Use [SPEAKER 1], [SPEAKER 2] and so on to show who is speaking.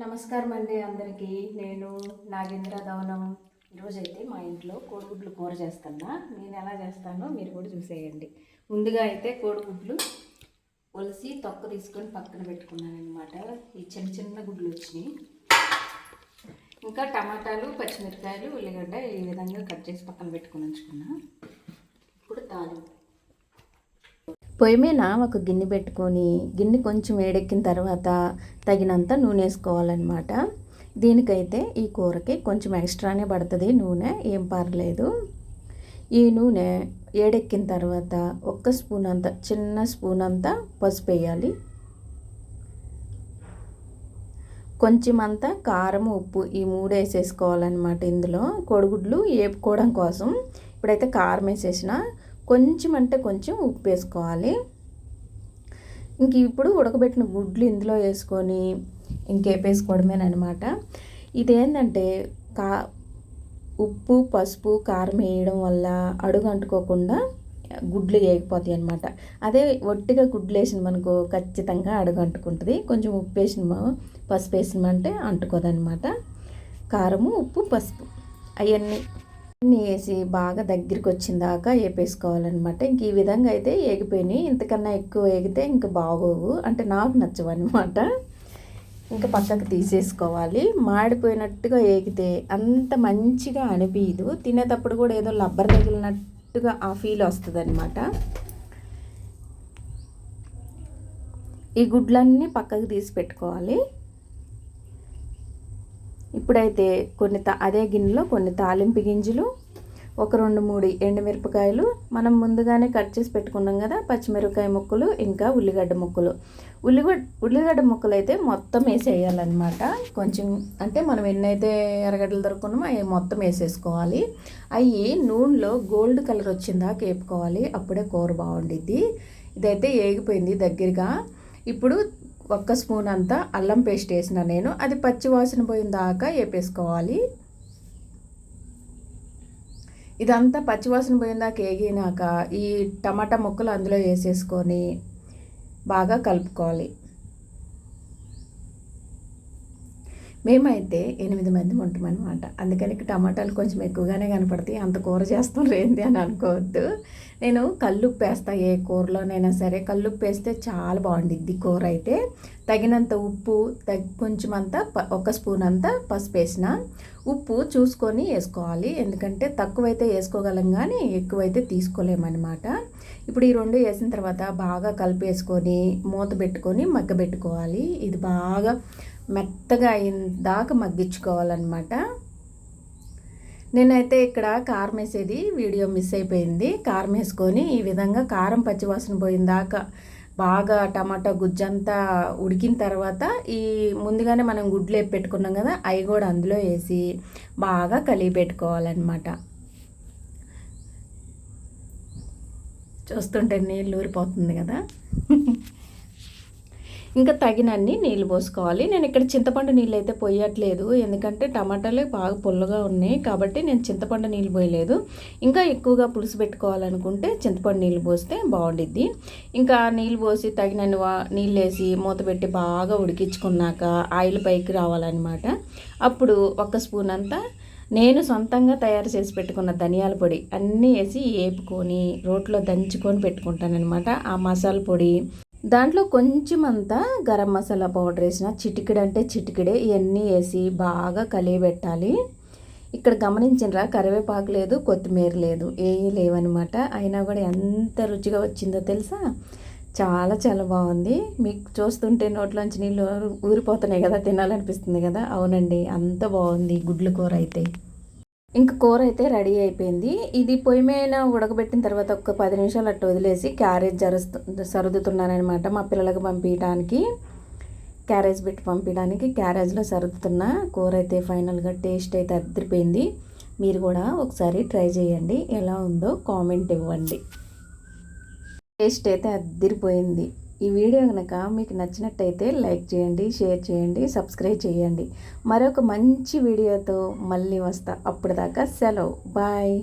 [SPEAKER 1] నమస్కారం అండి అందరికీ. నేను నాగేంద్ర ధవనం. ఈరోజైతే మా ఇంట్లో కోడిగుడ్లు కూర చేస్తున్నా. నేను ఎలా చేస్తానో మీరు కూడా చూసేయండి. ముందుగా అయితే కోడిగుడ్లు ఒలిసి తొక్క తీసుకొని పక్కన పెట్టుకున్నాను అనమాట. ఈ చిన్న చిన్న గుడ్లు వచ్చినాయి. ఇంకా టమాటాలు, పచ్చిమిరపకాయలు, ఉల్లిగడ్డ ఈ విధంగా కట్ చేసి పక్కన పెట్టుకుని ఉంచుకున్నా. ఇప్పుడు తాలింపు పొయ్యి మీద ఒక గిన్నె పెట్టుకొని గిన్నె కొంచెం వేడెక్కిన తర్వాత తగినంత నూనె వేసుకోవాలన్నమాట. దీనికైతే ఈ కూరకి కొంచెం ఎక్స్ట్రానే పడుతుంది నూనె, ఏం పర్లేదు. ఈ నూనె వేడెక్కిన తర్వాత ఒక్క స్పూన్ అంత, చిన్న స్పూన్ అంతా పసుపు వేయాలి. కొంచెం అంతా కారం, ఉప్పు ఈ మూడు వేసేసుకోవాలన్నమాట. ఇందులో కోడిగుడ్లు వేపుకోవడం కోసం ఇప్పుడైతే కారం వేసేసిన, కొంచెం అంటే కొంచెం ఉప్పు వేసుకోవాలి. ఇంక ఇప్పుడు ఉడకబెట్టిన గుడ్లు ఇందులో వేసుకొని ఇంకేపేసుకోవడమేనమాట. ఇదేంటంటే ఉప్పు, పసుపు, కారం వేయడం వల్ల అడుగు అంటుకోకుండా గుడ్లు వేగిపోతాయి అన్నమాట. అదే ఒట్టిగా గుడ్లు వేసిన మనకు ఖచ్చితంగా అడుగు అంటుకుంటుంది. కొంచెం ఉప్పు వేసిన, పసుపు వేసినమంటే అంటుకోదన్నమాట. కారము, ఉప్పు, పసుపు అవన్నీ వేసి బాగా దగ్గరికి వచ్చిన దాకా వేపేసుకోవాలన్నమాట. ఇంక ఈ విధంగా అయితే వేగిపోయినాయి. ఇంతకన్నా ఎక్కువ వేగితే ఇంకా బాగోవు, అంటే నాకు నచ్చవు అనమాట. ఇంకా పక్కకు తీసేసుకోవాలి. మాడిపోయినట్టుగా వేగితే అంత మంచిగా అనిపించదు. తినేటప్పుడు కూడా ఏదో లబ్బర్ తగిలినట్టుగా ఆ ఫీల్ వస్తుంది అనమాట. ఈ గుడ్లన్నీ పక్కకు తీసి పెట్టుకోవాలి. ఇప్పుడైతే అదే గిన్నెలో కొన్ని తాలింపు గింజలు, ఒక 2-3 ఎండుమిరపకాయలు, మనం ముందుగానే కట్ చేసి పెట్టుకున్నాం కదా పచ్చిమిరపకాయ ముక్కలు, ఇంకా ఉల్లిగడ్డ ముక్కలు. ఉల్లిగడ్డ ముక్కలు అయితే మొత్తం వేసేయాలన్నమాట. కొంచెం అంటే మనం ఎన్నైతే ఎర్రగడ్డలు దొరుకున్నామో అవి మొత్తం వేసేసుకోవాలి. అవి నూనెలో గోల్డ్ కలర్ వచ్చిందాక వేపుకోవాలి, అప్పుడే కూర బాగుండిద్ది. ఇదైతే వేగిపోయింది దగ్గరగా. ఇప్పుడు ఒక్క స్పూన్ అంతా అల్లం పేస్ట్ వేసిన నేను, అది పచ్చి వాసన పోయిన దాకా వేపేసుకోవాలి. ఇదంతా పచ్చివాసన పోయిన దాకా వేగినాక ఈ టమాటా ముక్కలు అందులో వేసేసుకొని బాగా కలుపుకోవాలి. మేమైతే 8 మంది ఉంటామన్నమాట. అందుకని టమాటాలు కొంచెం ఎక్కువగానే కనపడతాయి. అంత కూర చేస్తాం లేంది అని అనుకోవద్దు. నేను కల్లుప్పు వేస్తా, ఏ కూరలోనైనా సరే కల్లుప్పు వేస్తే చాలా బాగుండిద్ది కూర. అయితే తగినంత ఉప్పు, కొంచెం అంతా ఒక స్పూన్ అంతా పసుపు వేసిన. ఉప్పు చూసుకొని వేసుకోవాలి, ఎందుకంటే తక్కువైతే వేసుకోగలం కానీ ఎక్కువైతే తీసుకోలేమన్నమాట. ఇప్పుడు ఈ రెండు వేసిన తర్వాత బాగా కలిపేసుకొని మూత పెట్టుకొని మగ్గబెట్టుకోవాలి. ఇది బాగా మెత్తగా అయిన దాకా మగ్గించుకోవాలన్నమాట. నేనైతే ఇక్కడ కారం వేసేది వీడియో మిస్ అయిపోయింది. కారం వేసుకొని ఈ విధంగా కారం పచ్చివాసన పోయిన దాకా బాగా టమాటా గుజ్జంతా ఉడికిన తర్వాత ఈ ముందుగానే మనం గుడ్లు వేపి పెట్టుకున్నాం కదా అవి కూడా అందులో వేసి బాగా కలిపి పెట్టుకోవాలన్నమాట. చూస్తుంటే నీళ్ళు ఊరిపోతుంది కదా. ఇంకా తగినన్ని నీళ్ళు పోసుకోవాలి. నేను ఇక్కడ చింతపండు నీళ్ళు అయితే పోయట్లేదు, ఎందుకంటే టమాటాలు బాగా పుల్లగా ఉన్నాయి కాబట్టి నేను చింతపండు నీళ్ళు పోయలేదు. ఇంకా ఎక్కువగా పులుసు పెట్టుకోవాలనుకుంటే చింతపండు నీళ్ళు పోస్తే బాగుండిద్ది. ఇంకా నీళ్ళు పోసి తగినన్ని నీళ్ళు వేసి మూత పెట్టి బాగా ఉడికించుకున్నాక ఆయిల్ పైకి రావాలన్నమాట. అప్పుడు ఒక స్పూన్ అంతా నేను సొంతంగా తయారు చేసి పెట్టుకున్న ధనియాల పొడి అన్నీ వేసి వేపుకొని రోట్లో దంచుకొని పెట్టుకుంటానమాట. ఆ మసాలా పొడి దాంట్లో కొంచెం అంతా గరం మసాలా పౌడర్ వేసిన, చిటికెడు అంటే చిటికెడే, ఇవన్నీ వేసి బాగా కలియబెట్టాలి. ఇక్కడ గమనించినరా, కరివేపాకు లేదు, కొత్తిమీర లేదు, ఏమీ లేవన్నమాట. అయినా కూడా ఎంత రుచిగా వచ్చిందో తెలుసా. చాలా చాలా బాగుంది. మీకు చూస్తుంటే నోట్లోంచి నీళ్ళు ఊరిపోతున్నాయి కదా, తినాలనిపిస్తుంది కదా. అవునండి, అంత బాగుంది గుడ్ల కూర అయితే. ఇంక కూర అయితే రెడీ అయిపోయింది. ఇది పొయ్యి మీద ఉడకబెట్టిన తర్వాత ఒక 10 నిమిషాలు అట్టు వదిలేసి క్యారేజ్ సర్దుతున్నానమాట. మా పిల్లలకు పంపించడానికి క్యారేజ్ పెట్టి పంపించడానికి క్యారేజ్లో సర్దుతున్నా. కూర అయితే ఫైనల్గా టేస్ట్ అయితే అదిరిపోయింది. మీరు కూడా ఒకసారి ట్రై చేయండి, ఎలా ఉందో కామెంట్ ఇవ్వండి. టేస్ట్ అయితే అదిరిపోయింది. ఈ వీడియో కనుక మీకు నచ్చినట్టయితే లైక్ చేయండి, షేర్ చేయండి, సబ్స్క్రైబ్ చేయండి. మరొక మంచి వీడియోతో మళ్ళీ వస్తా. అప్పటిదాకా సెలవు, బాయ్.